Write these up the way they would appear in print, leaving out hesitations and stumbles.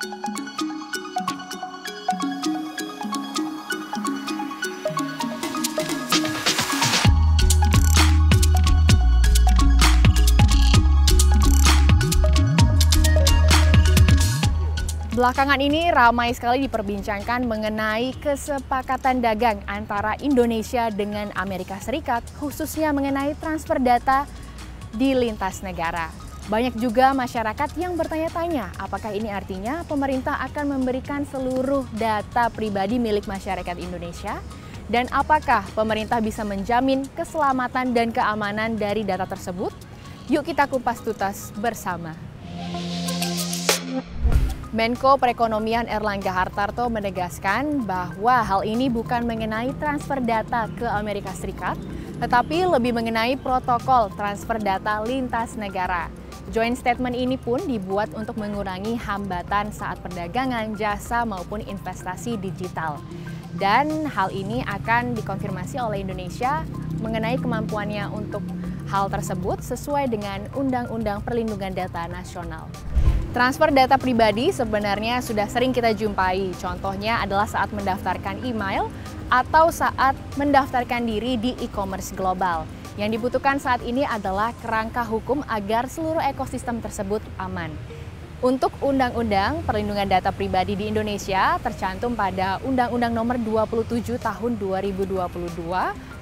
Belakangan ini ramai sekali diperbincangkan mengenai kesepakatan dagang antara Indonesia dengan Amerika Serikat, khususnya mengenai transfer data di lintas negara. Banyak juga masyarakat yang bertanya-tanya, apakah ini artinya pemerintah akan memberikan seluruh data pribadi milik masyarakat Indonesia? Dan apakah pemerintah bisa menjamin keselamatan dan keamanan dari data tersebut? Yuk kita kupas tuntas bersama. Menko Perekonomian Erlangga Hartarto menegaskan bahwa hal ini bukan mengenai transfer data ke Amerika Serikat, tetapi lebih mengenai protokol transfer data lintas negara. Joint statement ini pun dibuat untuk mengurangi hambatan saat perdagangan, jasa maupun investasi digital. Dan hal ini akan dikonfirmasi oleh Indonesia mengenai kemampuannya untuk hal tersebut sesuai dengan Undang-Undang Perlindungan Data Nasional. Transfer data pribadi sebenarnya sudah sering kita jumpai. Contohnya adalah saat mendaftarkan email atau saat mendaftarkan diri di e-commerce global. Yang dibutuhkan saat ini adalah kerangka hukum agar seluruh ekosistem tersebut aman. Untuk Undang-Undang Perlindungan Data Pribadi di Indonesia tercantum pada Undang-Undang Nomor 27 Tahun 2022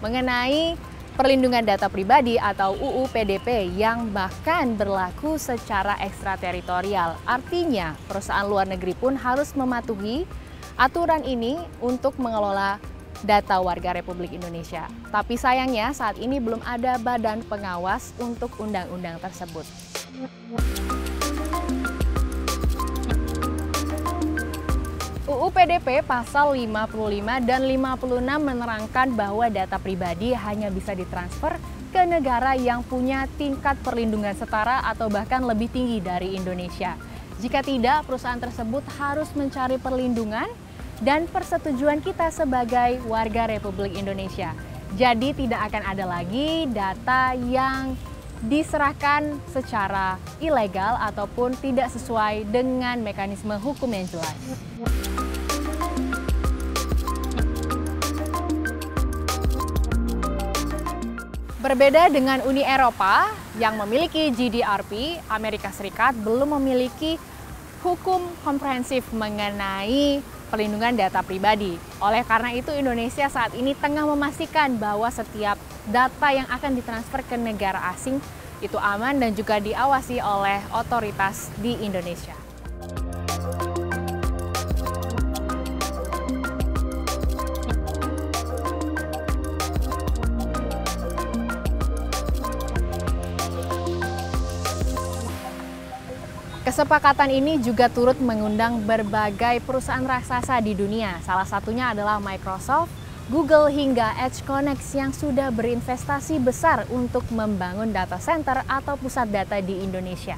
mengenai Perlindungan Data Pribadi atau UU PDP yang bahkan berlaku secara ekstrateritorial. Artinya, perusahaan luar negeri pun harus mematuhi aturan ini untuk mengelola data warga Republik Indonesia. Tapi sayangnya saat ini belum ada badan pengawas untuk undang-undang tersebut. UU PDP pasal 55 dan 56 menerangkan bahwa data pribadi hanya bisa ditransfer ke negara yang punya tingkat perlindungan setara atau bahkan lebih tinggi dari Indonesia. Jika tidak, perusahaan tersebut harus mencari perlindungan dan persetujuan kita sebagai warga Republik Indonesia. Jadi tidak akan ada lagi data yang diserahkan secara ilegal ataupun tidak sesuai dengan mekanisme hukum yang jelas. Berbeda dengan Uni Eropa yang memiliki GDPR, Amerika Serikat belum memiliki hukum komprehensif mengenai perlindungan data pribadi. Oleh karena itu, Indonesia saat ini tengah memastikan bahwa setiap data yang akan ditransfer ke negara asing itu aman dan juga diawasi oleh otoritas di Indonesia. Kesepakatan ini juga turut mengundang berbagai perusahaan raksasa di dunia. Salah satunya adalah Microsoft, Google hingga EdgeConneX yang sudah berinvestasi besar untuk membangun data center atau pusat data di Indonesia.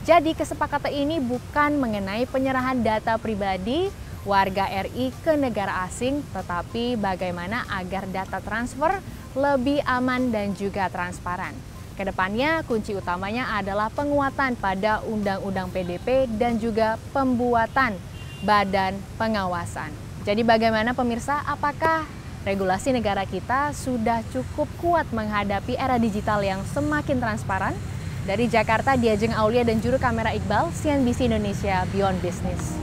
Jadi kesepakatan ini bukan mengenai penyerahan data pribadi warga RI ke negara asing, tetapi bagaimana agar data transfer lebih aman dan juga transparan. Kedepannya, kunci utamanya adalah penguatan pada Undang-Undang PDP dan juga pembuatan badan pengawasan. Jadi bagaimana pemirsa, apakah regulasi negara kita sudah cukup kuat menghadapi era digital yang semakin transparan? Dari Jakarta, Diajeng Aulia dan juru kamera Iqbal, CNBC Indonesia Beyond Business.